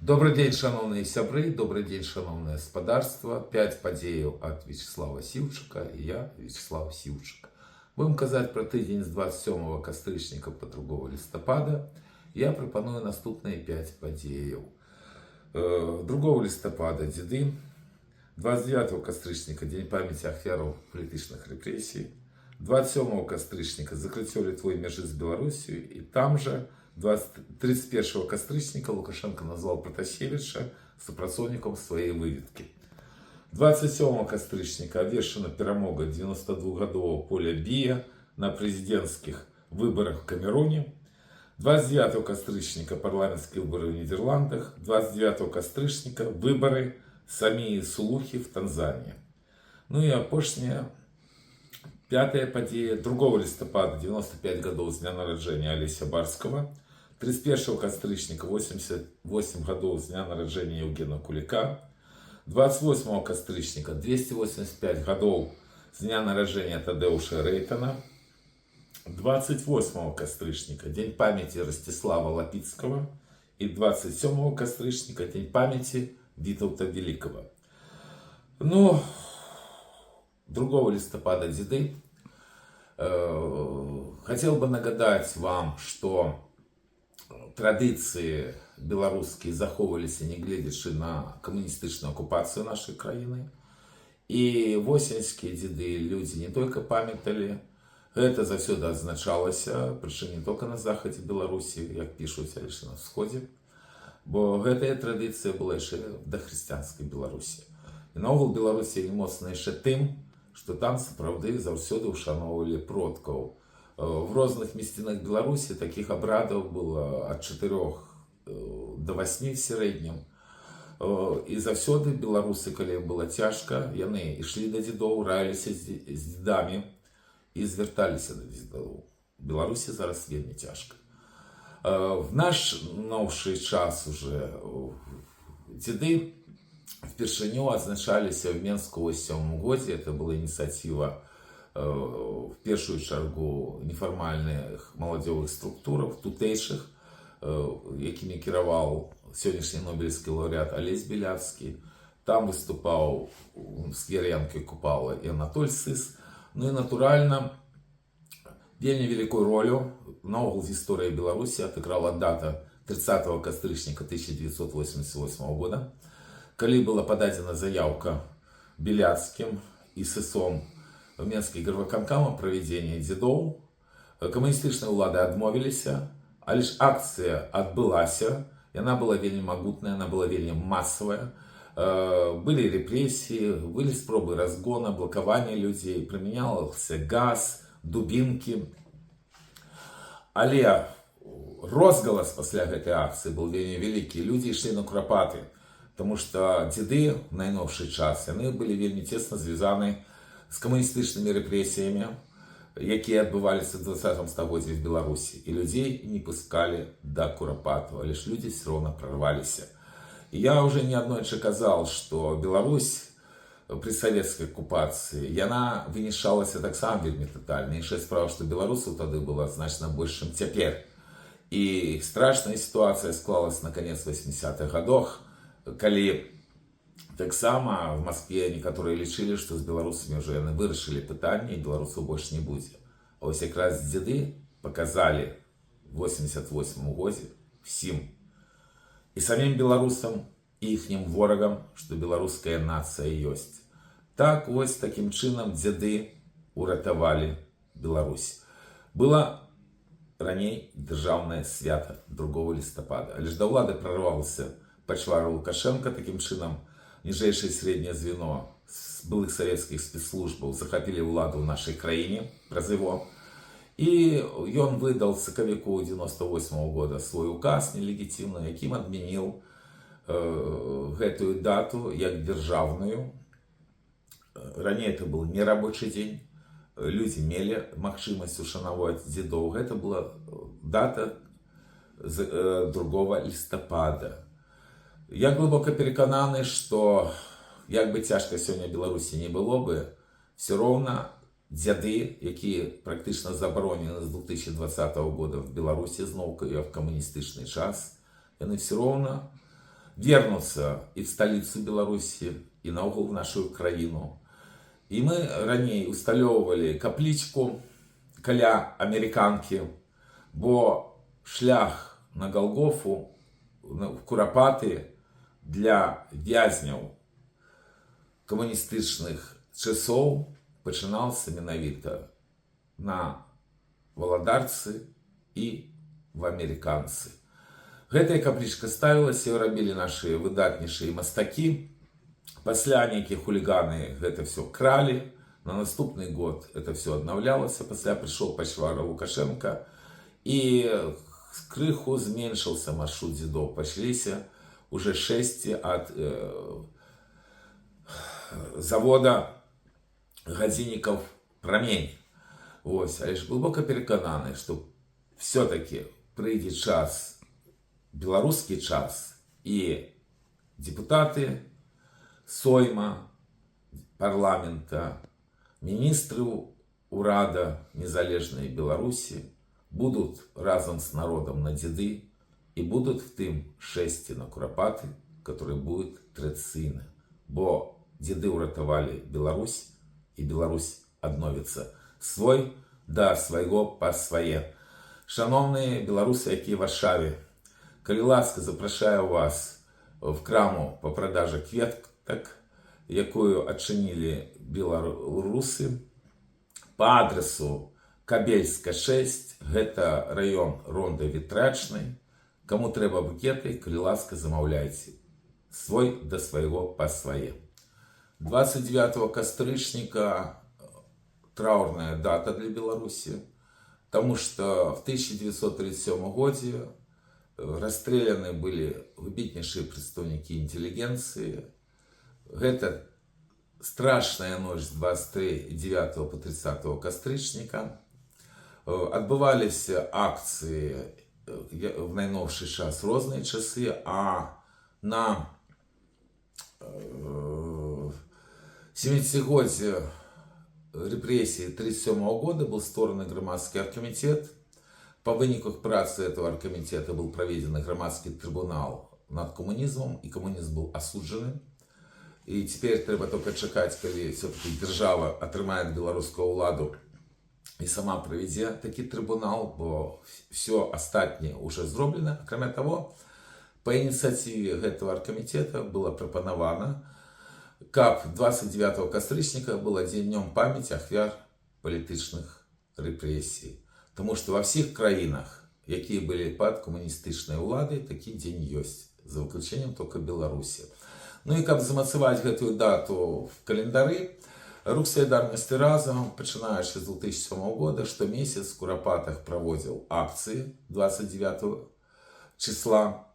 Добрый день, шановные сябры, добрый день, шановное господарство. 5 падзеяў от Вячеслава Сіўчыка и я, Вячеслав Сіўчык. Будем казаць про тыдзень с 27 кастрычніка по 2 листопада. Я прапаную наступные 5 падзеяў. 2 листопада дзеды, 29 кастрычніка дзень памяти ахвяраў палітычных рэпрэсій, 27 кастрычніка закрыццё Літвой мяжы з Беларусью, и там же 31 кастрычніка Лукашенко назвал Протасевича супрацоўнікам своей выведки. 27 кастрычніка абвешчана перамога 92-гадового Поля Бія на президентских выборах в Камеруне. 29 кастрычніка парламентские выборы в Нидерландах. 29 кастрычніка выборы Самии Сулухи в Танзании. Ну и апошняя, 5-я падзея, 2 листопада 95 гадоў з дня нараджэння Алеся Барскага, 31 кастрычніка 88 гадоў з дня нараджэння Евгена Кулика, 28 кастрычніка 285 гадоў з дня нараджэння Тадеуша Рейтана, 28 кастрычніка дзень памяти Ростислава Лапицкого и 27 кастрычніка дзень памяти Витаўта Великого. Ну, 2 листопада дзеды, хотел бы нагадать вам, что традиции белорусские захоўваліся, нягледзячы на камуністычную оккупацию нашей краіны. И восеньские дзеды люди не только памятали, это заўсёды адзначалася, прычым не только на захадзе Беларусі, як пишуць, але і на ўсходзе, бо гэтая традыцыя была яшчэ дахрысціянскай Беларусі. І наогул Беларусь вельмі моцна яшчэ тым, что там сапраўды заўсёды ушаноўвалі продкаў. В розных мясцінах Беларусі таких обрадов было от 4 до 8 в сярэднім. І заўсёды беларусы, калі было цяжка, яны ішлі да дзедоў, раіліся з дзедамі і звярталіся да дзедоў. В Беларусі зараз вельмі цяжка. В наш новшы час уже дзеды впершыню адзначаліся в Менску ў 7 годзе. Это была инициатива в першую чаргу нефармальных маладзёвых структураў, тутэйшых, якімі кіраваў сённяшні нобелевскі лаўрэат Алесь Беляцкі. Там выступаў в сквере Янкі Купала и Анатоль Сыс. Ну и натуральна, вельмі великую ролю наогул з гісторыі Беларусі адыграла дата 30 кастрычніка 1988 года, калі была пададзена заявка Беляцкім и Сысом в Менскі гарвыканкам правядзення дзедоў. Камуністычныя ўлады адмовіліся, але ж акцыя адбылася. Яна была вельмі магутная, она была вельмі масавая. Были репрессии, были спробы разгона, блокавання людзей, прымянялся газ, дубинки. Але розгалас пасля гэтай акцыі был вельмі вялікі. Людзі ішлі на курапаты, потому что дзеды в найновшы час яны былі вельмі цесна звязаны з камуністычнымі рэпрэсіямі, якія адбываліся в 20 стагоддзі в Беларусі. І людзей не пускалі да курапату, але ж людзі все равно прорваліся. И я уже неаднойчы казал, что Беларусь при советской оккупации, яна вынішалася таксама вельмі тотальна. Іншая справа, что беларусаў тады было значна больш, чым цяпер. И страшная ситуация склалась на конец 80-х годах, калі таксама в Москве некаторыя лічылі, што з беларусамі уже яны вырашылі пытанне, і беларусаў больш не будзе. А вось якраз дзеды показали в 88 годзе всім, и самим беларусам, и ихним ворогам, что беларуская нация ёсць. Так вось таким чынам дзеды уратавалі Беларусь. Было раней дзяржаўнае свята 2 листопада, але ж да ўлады прорвался пачвара Лукашенко. Таким чынам ніжэйшае среднее звено з былых советских спецслужбаў захапілі ўладу ў нашай краіне праз его. И он выдал сакавіку 98 года свой указ нелегітимны, якім адмяніў гэтую дату як дзяржаўную. Раней это был нерабочий день, люди мелі магчымасць ушанаваць дзедоў. Гэта была дата 2 листопада. Я глубоко перекананы, что як бы цяжка сёння Беларусі не было бы, все равно дзяды, якія практычна забаронены з 2020 года в Беларусі, зноўку і в камуністычны час, яны все равно вернуться и в столицу Беларуси, и наогул в нашу краину. І ми раней усталёўвалі каплічку каля амерыканкі, бо шлях на Голгофу, в Курапаты для вязняў камуністычных часоў пачынаўся менавіта на Валадарцы і в амерыканцы. Гэтая каплічка ставілася, рабілі нашы выдатнейшыя мастакі. Пасля нейкія хуліганы гэта все кралі. На наступны год это все аднаўлялася. Пасля прыйшоў пачвара Лукашенко і крыху зменшыўся маршрут дзедоў. Пачаліся уже шэсці ад завода гадзіннікаў «Прамень». Вось, але ж глыбока перакананы, што все-таки прыйдзе час, беларускі час, і депутаты Сойма, парламента, министры урада незалежнай Беларусі будут разом с народом на дзеды и будут в тым шэсці на Курапаты, который будет традыцыйны. Бо дзеды ўратавалі Беларусь, и Беларусь адновіцца свой да свайго па свае. Шановныя беларусы, якія ў Варшаве, калі ласка, запрашаю вас в краму по продаже кветак, якую адчынілі беларусы по адресу Кабельска 6, гэта раён Ронда Ветрачнай. Кому трэба букеты, калі ласка, замаўляйце свой да свайго па свае. 29 кастрычніка траурная дата для Беларуси, потому что в 1937 годзе расстреляны были выбітнейшие представники интеллигенции. Гэта страшная ночь с 29 по 30 кастрычніка. Адбываліся акции в найновшы час, розныя часы, а на 70-годзе репрессий 1937 года был створаны громадский оргкомитет. По выніках працы этого оргкомитета был проведен громадский трибунал над коммунизмом, и коммунизм был осуджен. И теперь треба только чекать, когда все-таки держава отрымает белорусскую уладу и сама проведзе таки трибунал, бо все остатнее уже зроблено. Кроме того, по инициативе этого оргкомитета было пропоновано, каб 29 кастрычніка было днем памяти ахвяр політычных репрессий. Потому что во всех краинах, якія были под коммунистычной уладой, такой день есть, за выключением только Беларуси. Ну и каб замацаваць гэтую дату в календары, рух солидарности разом, пачынаючы з 2007 года, что месяц в Курапатах проводил акции 29 числа,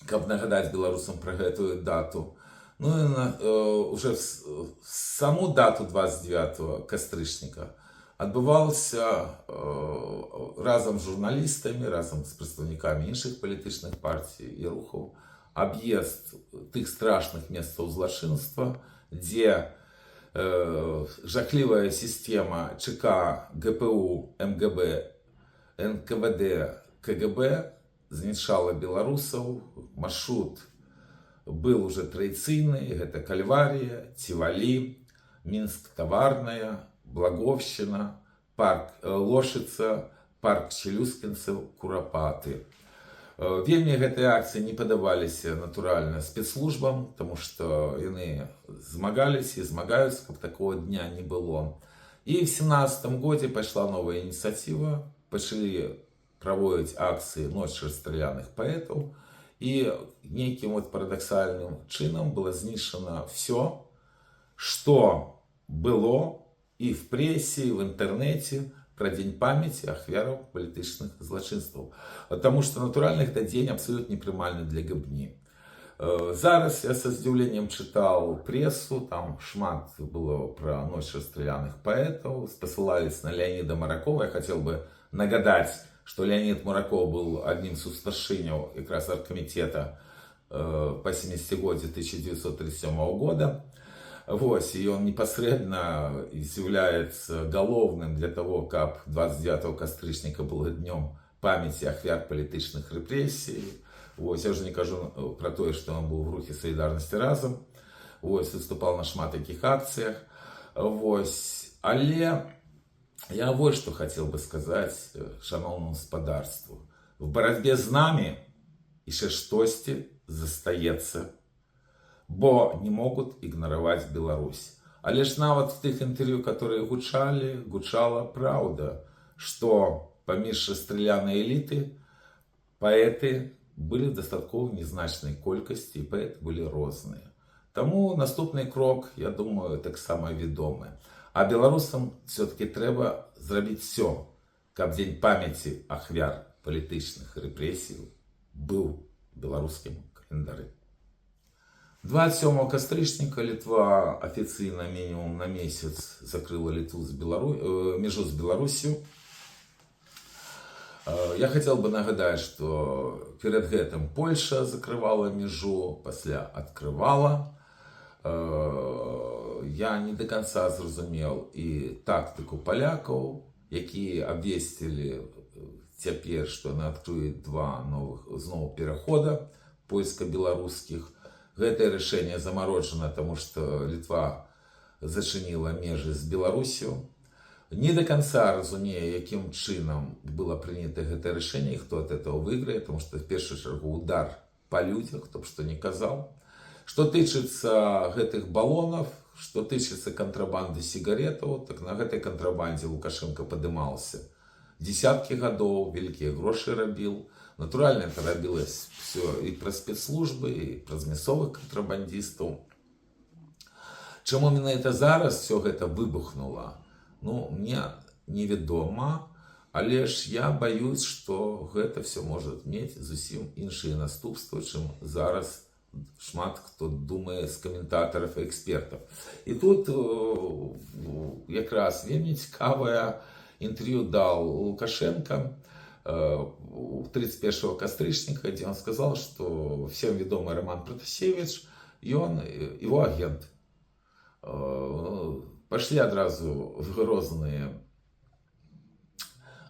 каб нагадать белорусам про гэтую дату. Ну и уже в саму дату 29 кастрычніка адбываўся разом с журналистами, разом с представниками іншых палітычных партий и рухаў объезд тых страшных месцаў злачынства, где жахливая система ЧК, ГПУ, МГБ, НКВД, КГБ знішчала беларусаў. Маршрут был уже традыцыйны, гэта Кальвария, Цівалі, Мінск Таварная, Благовщина, парк Лошица, парк Челюскінцаў, Курапаты. Вельмі гэтыя акцыі не падабаліся, натуральна, спецслужбам, потому что яны змагаліся і змагаюцца, каб такого дня не было. И в 2017 годзе пайшла новая инициатива, пачалі праводзіць акцыі «Ночь расстрелянных поэтов», и неким вот парадоксальным чином было знищено все, что было и в прессе, и в интернете про День памяти ахвяраў палітычных злачынстваў. Потому что натуральна гэта дзень абсолютно непрымальны для габні. Зараз я со здзіўленнем читал прессу, там шмат было про «Ночь расстрелянных поэтов», посылались на Леонида Муракова. Я хотел бы нагадать, что Леонид Мураков был одним из старшыняў как раз оргкомитета по 70-годзе 1937 года. Вот, и он непосредственно является головным для того, как 29 кастрычніка было днем памяти ахвяр палітычных репрессий. Вось, я уже не кажу про то, что он был в рухе солидарности разом. Вось, выступал на шмат таких акциях. Вось. Але я вот что хотел бы сказать шановному господарству. В боротьбе з нами еще штосьці застаецца, бо не могут игнорировать Беларусь. А лишь нават в тых интервью, которые гучала правда, что паміж расстраляной элиты поэты были в дастаткова незначной колькасці, и поэты были розныя. Тому наступный крок, я думаю, таксама вядомы. А беларусам все-таки трэба зрабіць все, каб дзень памяти ахвяр палітычных рэпрэсій быў беларускім календары. 27 кастрычніка Літва офіцыйна мінімум на месяц закрыла Літву межу з Беларусью. Я хотел бы нагадать, что перед гэтым Польша закрывала межу, пасля открывала. Я не до конца зразумел и тактику полякаў, якія абвесцілі цяпер, што яны адкрыюць два зноў перахода польска-беларускіх. Гэтае рашэнне замарожана, тому что Літва зачынила межы з Беларусью. Не до конца разумею, якім чынам было прынята гэтае рашэнне і хто от этого выйграе, потому что в першую чаргу удар по людях, хто б што не казаў. Что тычыцца гэтых баллонов, что тычыцца контрабанды сигаретаў, так на гэтай контрабанде Лукашенко падымаўся десятки гадоў, вялікія грошы рабіў. Натуральна, это рабілось все і пра спецслужбы, і пра мясцовых контрабандистаў. Чаму менавіта зараз все гэта выбухнула? Ну, мне невядома, але ж я боюсь, что гэта все может мець зусім іншыя наступствы, чым зараз шмат хто думае з каментатараў і экспертаў. І тут якраз вельмі цікавае интервью дал Лукашенко 31 кастрычніка, где он сказал, что всем ведомый Роман Протасевич, и он его агент. Пошли одразу грозные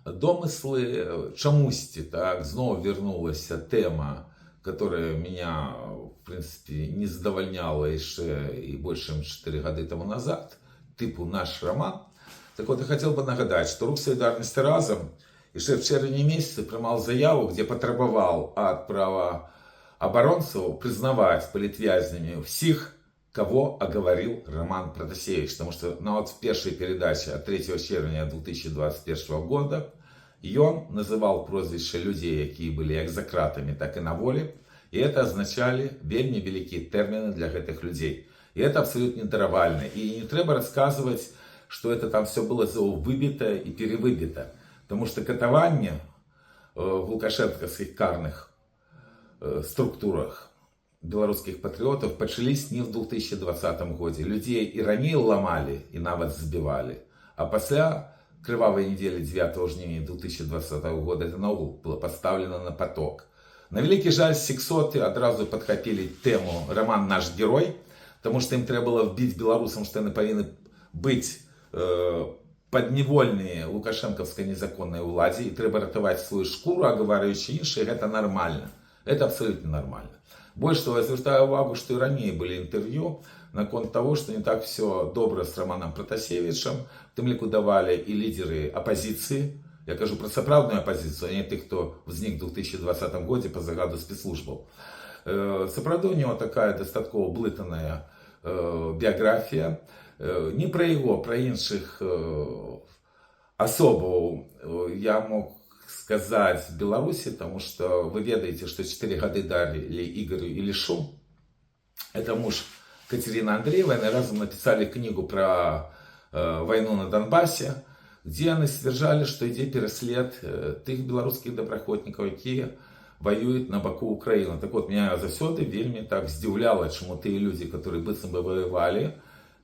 домыслы. Чамусьці так знову вернулась тема, которая меня, в принципе, не задовольняла еще и больше, чем 4 года тому назад, типу наш роман. Так вот, я хотел бы нагадать, что Рух солидарности разом еще в червені месяце приймав заяву, где потребовал от правооборонцев признавать политвязнями всех, кого оговорил Роман Протасевич. Потому что вот в первой передаче от 3 червня 2021 года и он называл прозвища людей, которые были как за кратами, так и на воле. И это означали вельми великие термины для этих людей. И это абсолютно недаравально. И не треба рассказывать, что это там все было выбито и перевыбито. Потому что катования в лукашенковских карных структурах белорусских патриотов начались не в 2020 году. Людей и ранее ломали, и нават сбивали. А после кровавой недели 9 жнивня 2020 года это наогул было поставлено на поток. На великий жаль, сексоты одразу подхопили тему «Роман наш герой», потому что им треба было вбить белорусам, что они повинны быть подневольные лукашенковской незаконной уладе, и треба ратовать свою шкуру, а говорящие іншие, это нормально. Это абсолютно нормально. Больше того, я звертаю увагу, что и ранее были интервью на конт того, что не так все добро с Романом Протасевичем, в тым лику давали и лидеры оппозиции. Я кажу про сапраўдную оппозицию, а не тех, кто возник в 2020 году по загаду спецслужбаў. Сапраўды у него такая дастаткова блытаная биография. Не про его, про іншых особаў я мог сказать в Беларуси, потому что вы ведаете, что 4 года дали Игорю Илишу. Это муж Катерины Андреевой. Они разом написали книгу про войну на Донбассе, где они стверджали, что ідзе пераслед тых белорусских добраахвотнікаў, якія воюют на боку Украины. Так вот, меня заўсёды вельмі так здзіўляла, чему те люди, которые быццам бы воевали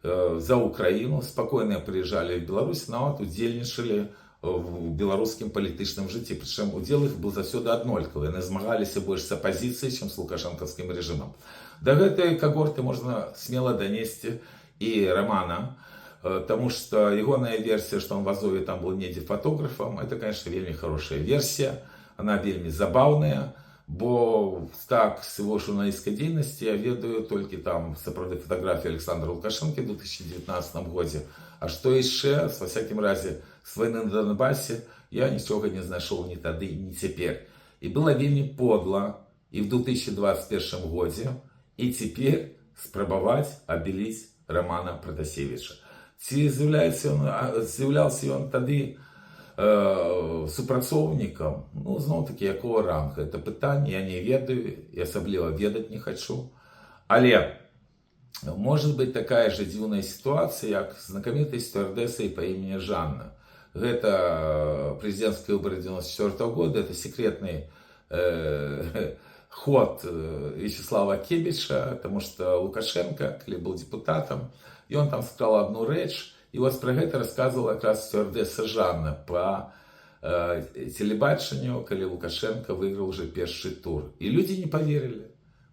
за Украину, спокойно приезжали в Беларусь, нават удзельнічалі в белорусским палітычным жыцці. Причем удел их был заўсёды аднолькавы. Яны змагаліся больш с оппозицией, чем с лукашенковским режимом. До гэтай когорты можно смело донести и Романа, потому что егоная версия, что он в Азове там был недзе фотографом, это, конечно, вельми хорошая версия. Она вельми забавная. Бо так, з його журналістської діяльності я ведаю тільки там сапраўды фотографії Олександра Лукашенка в 2019 году. А що ще, во всякім разі, з війни на Донбасі я нічого не знайшов ні тоді, ні тепер. І було вельми подло і в 2021 году, і тепер спробувати обелити Романа Протасевича. Ці з'являвся він тоді супрацовником, ну, знову-таки, якого рангу. Це питання, я не ведаю, і особливо ведати не хочу. Але може бути така ж дивна ситуація, як знакомитою стюардесою по імені Жанна. Это президентские выборы 1994 года, это секретный ход Вячеслава Кебича, потому что Лукашенко, коли был депутатом, и он там сказал одну речь, и вот про это рассказывала как раз стюардесса Жанна по телебаченню, коли Лукашенко выиграл уже первый тур. И люди не поверили.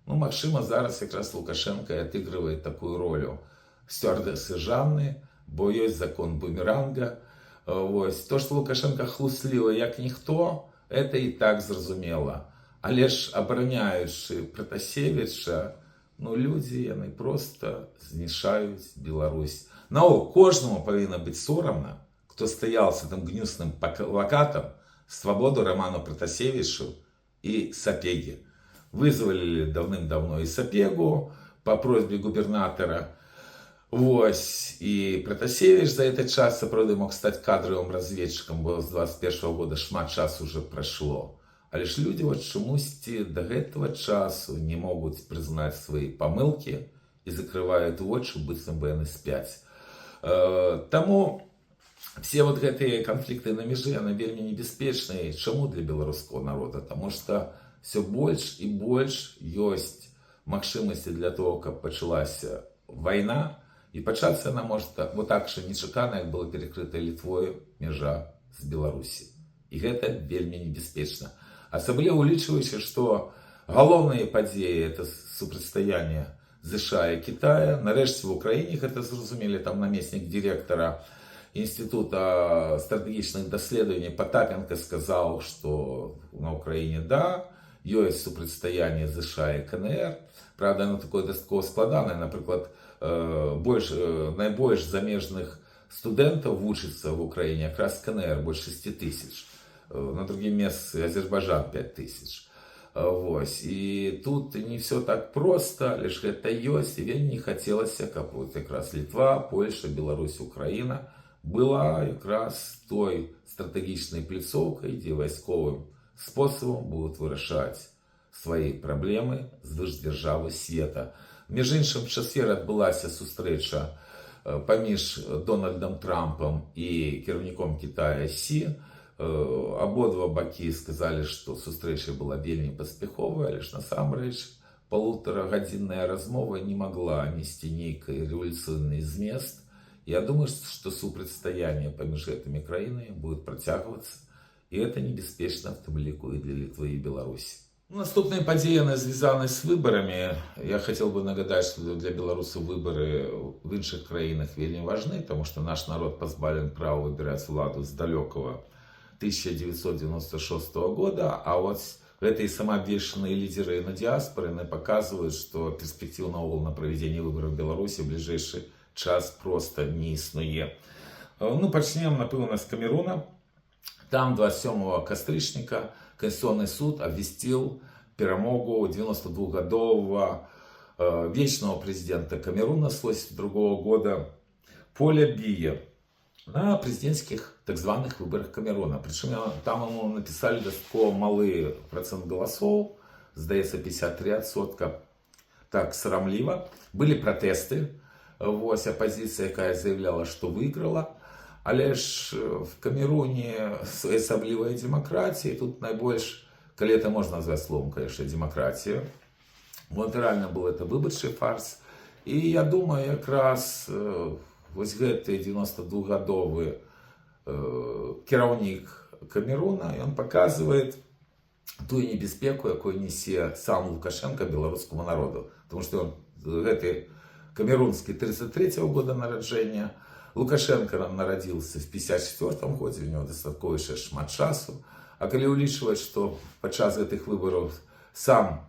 Ну, Максима зараз как раз Лукашенко отыгрывает такую роль стюардессы Жанны, бо есть закон бумеранга. Ось. То, що Лукашенко хлусливий, як ніхто, це і так зрозуміло. Але ж, обороняючи Протасевича, ну, люди, вони просто знішають Білорусь. Ну, кожному повинно бути соромно, хто стояв з цим гнюсним плакатом «Свободу Роману Протасевичу» и Сапеги. Вызвали давным-давно и Сапегу по просьбе губернатора. Ось, і Протасевич за этот час, правда, мог стати кадровим розвідчиком, бо з 21 года шмат часу вже пройшло. Але ж люди от чомусь до этого часу не можуть признати свої помилки і закривають очі, быццам би вони спять. Тому всі вот эти конфликты на меже, они вельми небезпечны. Чому для белорусского народа? Тому що все больше и больше есть магчимости для того, как почалась война. І початися вона може вот так же нечакано, як була перекрита Литвою межа з Білорусі. І це вельми небезпечно. Особливо улічуючи, що головні події – це супрацьстояння США і Китаю. Нарешті в Україні це зрозуміли, там намісник директора Інституту стратегічних досліджень Потапенко сказав, що на Україні, да, є супрацьстояння США і КНР. Правда, оно такое досить складане. Наприклад, найбільш заміжних студентів вчиться в Україні якраз КНР, більше 6 тисяч. На друге місце Азербайджан 5 тисяч. Ось. І тут не все так просто, лише це є, і мені не хотілося, як от якраз Литва, Польща, Білорусь, Україна була якраз той стратегічною пліцовкою, де військовим способом будуть вирішати свої проблеми з держави світу. Між іншим, в четвер відбулася зустріча поміж Дональдом Трампом і керівником Китаю Сі. Обидва боки сказали, що зустріча була вельми поспіхова, але ж насамрэч полуторагодинная розмова не могла нести ніякий революційний зміст. Я думаю, що супрацьстояння поміж этими країнами буде протягуватися, і це небезпечно в тому ліку і для Литви, і Білорусі. Наступные події зв'язані з виборами. Я хотів би нагадати, що для білорусів вибори в інших країнах вельми важны, тому що наш народ позбавлен права вибирати владу з далекого 1996 года, а вот эти самообвешенные лидеры на диаспоре показывают, что перспективного на проведение выборов в Беларуси в ближайший час просто не існує. Ну, почнем, напевно, з Камеруна. Там 27 кастрычника Конституционный суд обвестил перемогу 92-годового вечного президента Камеруна с 82 года Поля Бия на президентских так званых выборах Камеруна. Причем там ему написали достаточно малый процент голосов, здається 53%, так срамливо. Были протесты, ось оппозиция, яка заявляла, что выиграла. Але ж в Камеруні особливая демократія, тут найбільш, коли це можна назвати словом, конечно, демократія. Вот реально був це виборчий фарс. І я думаю, якраз ось гэты 92-годовый керівник Камеруна, він показує ту небезпеку, яку несе сам Лукашенко білоруському народу. Тому що гэты камерунський 33-го года народження, Лукашенко народился в 1954 году, у него достаточно шмат часу. А коли улічваць, што падчас гэтых выбораў сам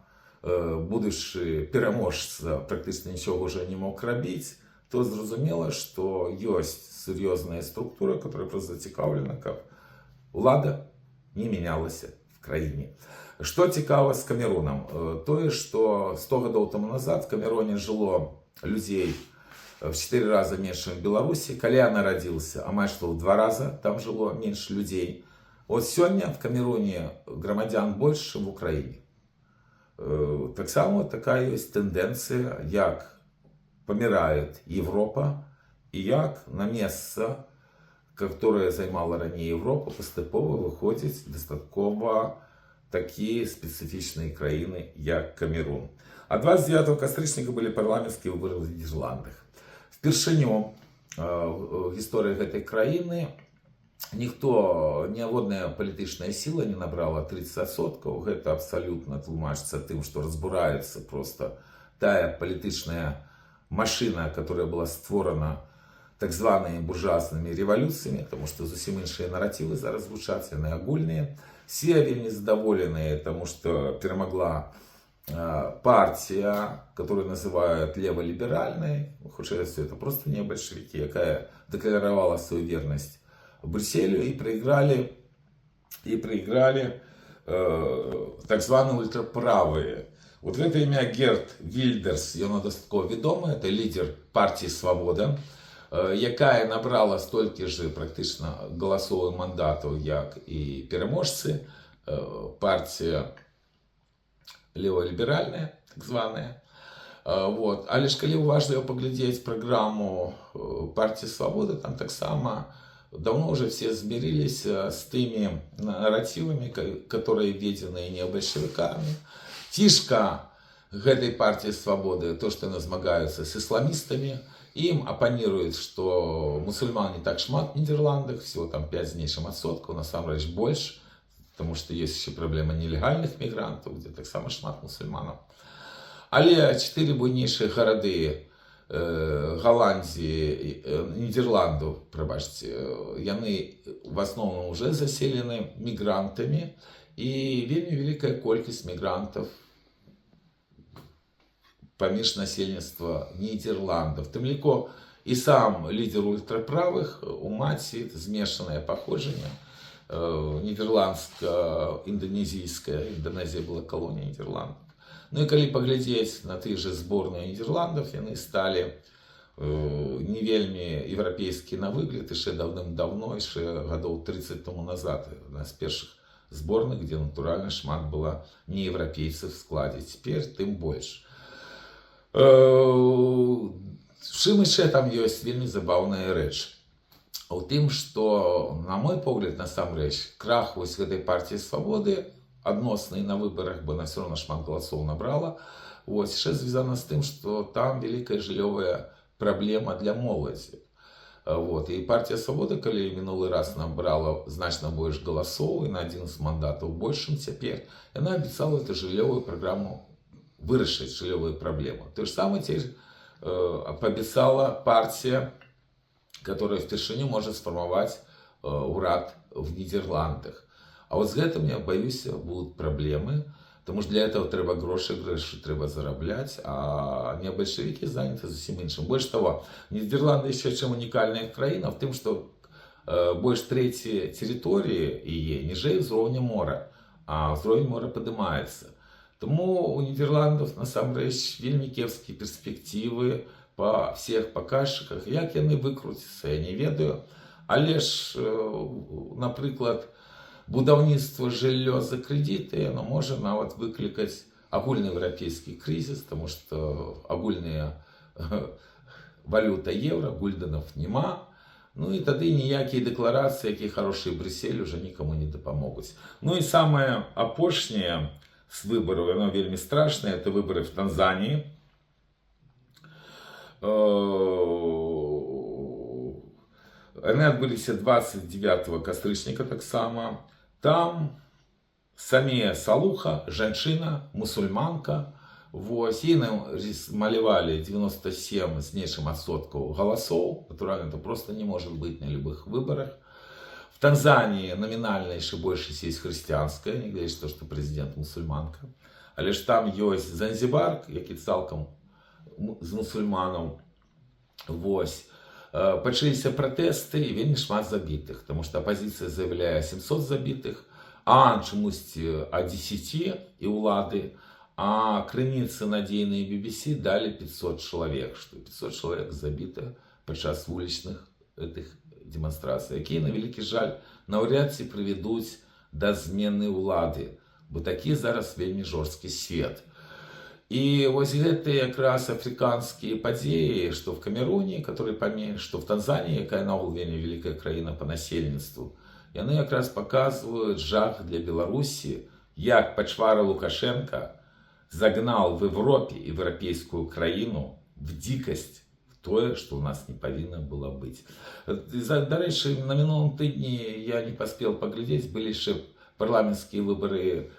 будучи переможцем, практично нічого вже не мог робити, то зрозуміло, що є серйозна структура, яка просто зацікавлена, як влада не мінялася в країні. Що цікаво з Камеруном? То, що 100 років тому назад в Камеруні жило людей в 4 рази менше, ніж в Білорусі. Коли я народився, майже в 2 рази там жило менше людей. От сьогодні в Камеруні громадян більше, ніж в Україні. Так само така є тенденція, як помирає Європа, і як на місце, яке займала раніше Європа, поступово виходять достатково такі специфічні країни, як Камерун. А 29 кастричника були парламентські вибори в Нідерландах. Впершиню в історії цієї країни ніхто, ні одна політична сила не набрала 30%. Це абсолютно тлумачиться тим, що розбирається просто та політична машина, яка була створена так званими буржуазними революціями, тому що зовсім інші наративи зараз звучать, вони огульні. Всі вельми задоволені, тому що перемогла партия, которую называют леволиберальной, хотя это просто не большевики, яка декларировала свою верность Брюсселю, и проиграли так званые ультраправые. Вот это имя Герт Вильдерс, воно достатково відоме, це лідер партії «Свобода», яка набрала стільки ж практично голосових мандатів, як і переможці, партія леволиберальная, так званая. Вот. А лишь коли уважно поглядеть программу партии «Свобода», там так само давно уже все смирились с теми нарративами, которые введены не большевиками. Фишка этой партии «Свободы» то, что они змагаются с исламистами. Им оппонируют, что мусульман не так шмат в Нидерландах, всего там 5%, на самом деле больше. Потому что есть еще проблема нелегальных мигрантов, где так само шмат мусульманов. Але 4 буйнейшие города Голландии, Нидерландов, пробачьте, яны в основном уже заселены мигрантами. И вельми великая колькость мигрантов поміж насельництва Нидерландов. Тим легко и сам лидер ультраправых, у маті змешанное походження. Нидерландско-индонезийская. Индонезия была колонией Нидерландов. Ну и коли поглядеть на те же сборные Нидерландов, они стали не вельми европейские на выгляд, еще давным-давно, еще годов 30 тому назад. Одна из первых сборных, где натурально шмат было не европейцев в складе. Теперь тем больше. В чым еще там есть вельми забавная речь. У тым, што, на мой погляд, насамрэч, крах вось гэтай партіі «Свободы», адносны на выбарах, бо она все равно шмат галасоў набрала, вось, яшчэ звязана з тым, што там вялікая жыллёвая праблема для моладзі. Вот. І партія «Свобода», калі мінулы раз набрала значна больш галасоў і на адзін з мандатаў большым цяпер, яна абяцала эту жыллёвую праграму вырашыць, жыллёвую праблему. То же самое паабяцала партія, которая впершыню может сформовать урад в Нидерландах. А вот с гэтым, я боюсь, будут проблемы, потому что для этого треба гроши треба зараблять, а не большевики заняты зусім іншым. Больше того, Нидерланды еще чем уникальная краіна в тым, что больше трети территории и ниже ўзроўня мора, а ўзровень мора поднимается. Тому у Нидерландов насамрэч вельмі кепскія перспективы по всех показчиках. Як яны выкруцяцца, я не ведаю. Але ж, напрыклад, будаўніцтва жыллё за крэдіты, оно можа нават выклікаць агульнаеўрапейскі кризис, потому что агульная валюта евро, гульденов нема. Ну и тады ніякія дэкларацыі, якія хорошыя Брюссель уже никому не дапамогуць. Ну и самое апошняе с выборов, оно вельми страшное, это выборы в Танзании. Они отбыліся 29 кастрычніка таксама. Там Самія Салуха, жанчына, мусульманка. Вось, і малявалі 97 з нечым адсоткаў галасоў. Натуральна, это просто не может быть на любых выборах. В Танзании номинально еще большая сеть христианская, не говорит, что президент мусульманка. Але ж там ёсць Занзібар, які цалкам з мусульманаў. Вось. Пачаліся пратэсты і вельмі шмат забітых, тому што апазіцыя заявляе 700 забітых, а чамусьці о 10 і ўлады, а крыніцы надзейныя BBC далі 500 чалавек, што 500 чалавек забіта падчас вулічных гэтых дэманстрацый, якія, на вялікі жаль, наўряд ці прывядуць да змены ўлады, бо такі зараз вельмі жорсткі свет. И вот это как раз африканские подеи, что в Камеруне, который поменьше, что в Танзании, якая наогул вельмі великая краіна по насельніцтву, яны как раз показывают жах для Беларуси, як пачвара Лукашенко загнал в Европе и в европейскую краіну в дикость, в тое, что у нас не повинно было быть. До рэчы, на мінулым тыдні я не поспел поглядеть, были еще парламентские выборы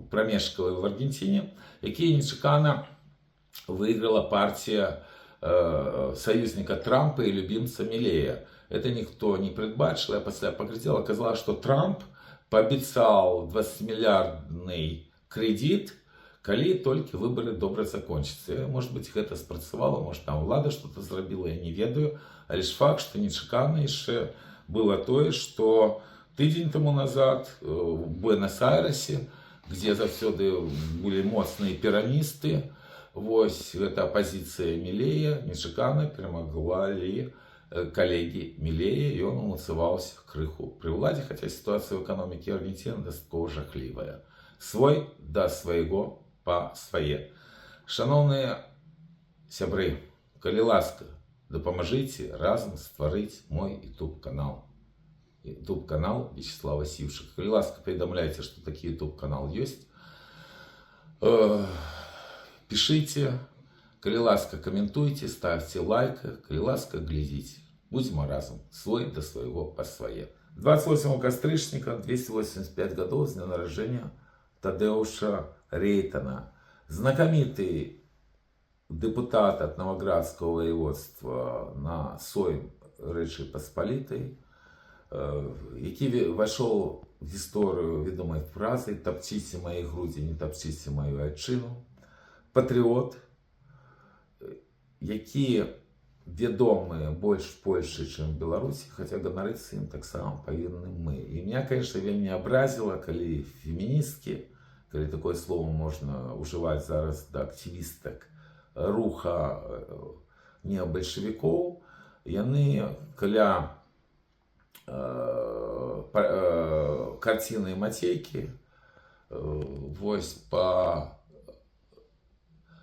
промежковые в Аргентине, якія нечакана выиграла партия союзника Трампа и любимца Милея. Это никто не предбачил. Я после поглядел, оказалось, что Трамп пообещал 20-миллиардный кредит, калі только выборы добра закончатся. Может быть, это спрацавала, может, там влада что-то зрабіла, я не ведаю. А лишь факт, что нечакана яшчэ было тое, что тыдзень тому назад в Буэнос-Айресе, где заўсёды былі моцныя пераністы, вось гэта апозіцыя Милея нечакана перамагла коллеги Милея, и он умацаваўся крыху при ўладзе, хотя ситуация в экономике Аргентины дастаткова жахлівая. Свой да свайго па свае. Шановныя сябры, калі ласка, дапамажыце разам стварыць мой YouTube канал. YouTube канал Вячеслава Сивших. Коли ласка, поведомляйте, что такой YouTube канал есть. Пишите. Коли ласка, комментуйте, ставьте лайк. Коли ласка, глядите. Будем разом. Свой до своего по своє. 28 кастрычніка, 285 годов с дня народжения Тадеуша Рейтана. Знакомитый депутат от Новоградского воеводства на Сойм Речи Посполитой, який вошел в историю ведомой фразой «Топчите мои груди, не топчите мою отчину». Патриот, які ведомы больше в Польше, чем в Беларуси, хотя ганарыцца им так само повинны мы. И меня, конечно, вельмі образило, коли феминистки, коли такое слово можно уживать зараз до активисток руха необольшевиков, яны, каля картины Матейки, вось по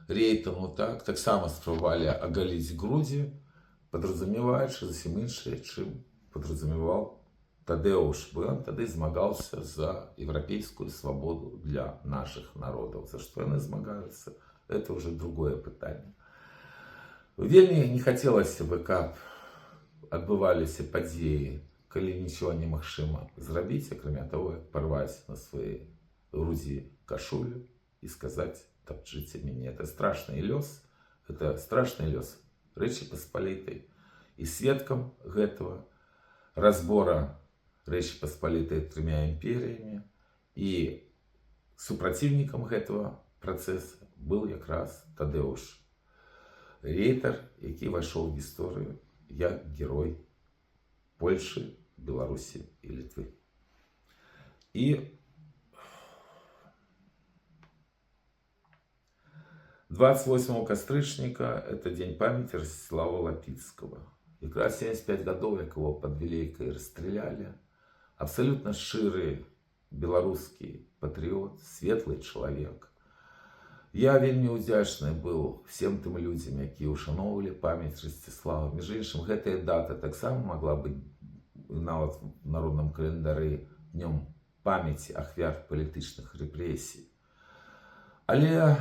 Рейтану так само спробовали оголить груди, подразумеваючи зовсім інше, чим подразумевал Тадеуш, бо он тогда змагался за европейскую свободу для наших народов. За что они змагаются, это уже другое питание. Вельмі не хотелось бы, как отбывались подеи, коли ничего немагчыма зрабіць, акрамя того, як порвать на своей груди кашулю и сказать: «Топчите меня». Это страшный лёс, это страшный лёс Речи Посполитой. И сведкам гэтага разбора Речи Посполитой тремя империями и супротивником гэтага процесса был как раз Тадеуш Рейтер, який вошел в историю як герой Польши, Беларуси и Литвы. И 28 кастрычніка это день памяти Ростислава Лапицкого. Как раз 75 годов, як его под Вилейкой расстреляли. Абсолютно шчыры белорусский патриот, светлый человек. Я вельмі удзячны был всем тым людям, якія ушановывали память Ростислава. Між іншым, гэтая дата таксама могла быть нават в народном календарі днем памяти ахвяр політычных репрессий. Але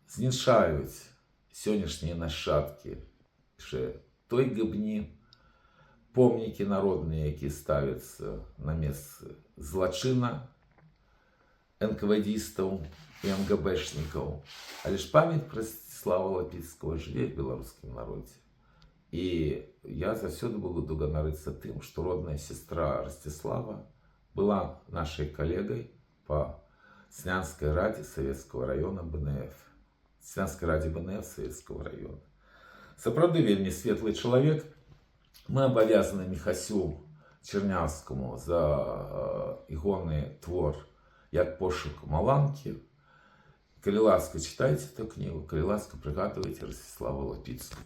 знішаюць сённяшнія нашчадкі той гыбні, помнікі народныя, якія ставяцца на месцы злачына НКВДистаў и МГБшников. А лишь память про Ростислава Лапицкого жыве в белорусском народе. И я заўсёды буду ганарыцца тым, что родная сестра Ростислава была нашей коллегой по Снянской Раде Советского района БНФ. Снянской Раде БНФ Советского района. Сапраўды вельмі светлый чалавек. Мы абавязаны Міхасю Чернявскому за ігоны твор «Як пошук Маланкі». Калі ласка, читайте эту книгу, калі ласка, пригадывайте Ростислава Лапицкого.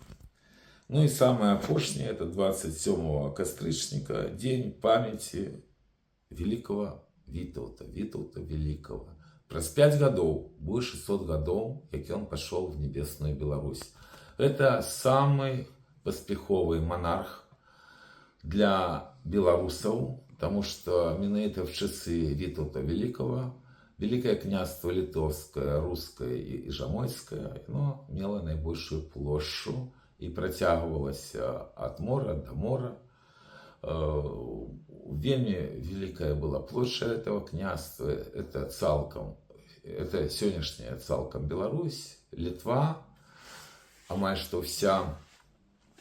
Ну и самое апошнее, это 27 кастрычника, день памяти великого Витаўта Великого. Праз 5 годов, будет 600 годов, как он пошел в небесную Беларусь. Это самый паспяховый монарх для белорусов, потому что менавіта в часы Витаўта Великого Великое княжество Литовское, Русское и Жамойское, оно имело наибольшую площадь и протягивалось от мора до мора. Вельми великая была площадь этого княжества. Это сегодняшняя цалком Беларусь, Литва, амаль что вся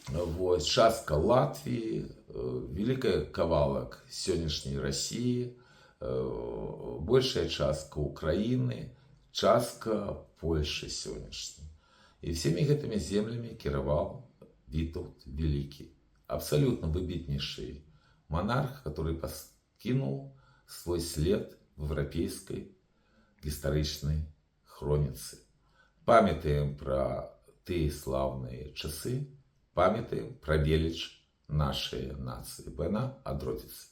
вот, частка Латвии, великая кавалак сегодняшней России, большая частка Украины, частка Польши сегодняшней. И всеми этими землями кировал Витаўт Великий. Абсолютно выбитнейший монарх, который покинул свой след в европейской историчной хронице. Памятаем про те славные часы, памятаем про велич нашей нации. Бо она одродится.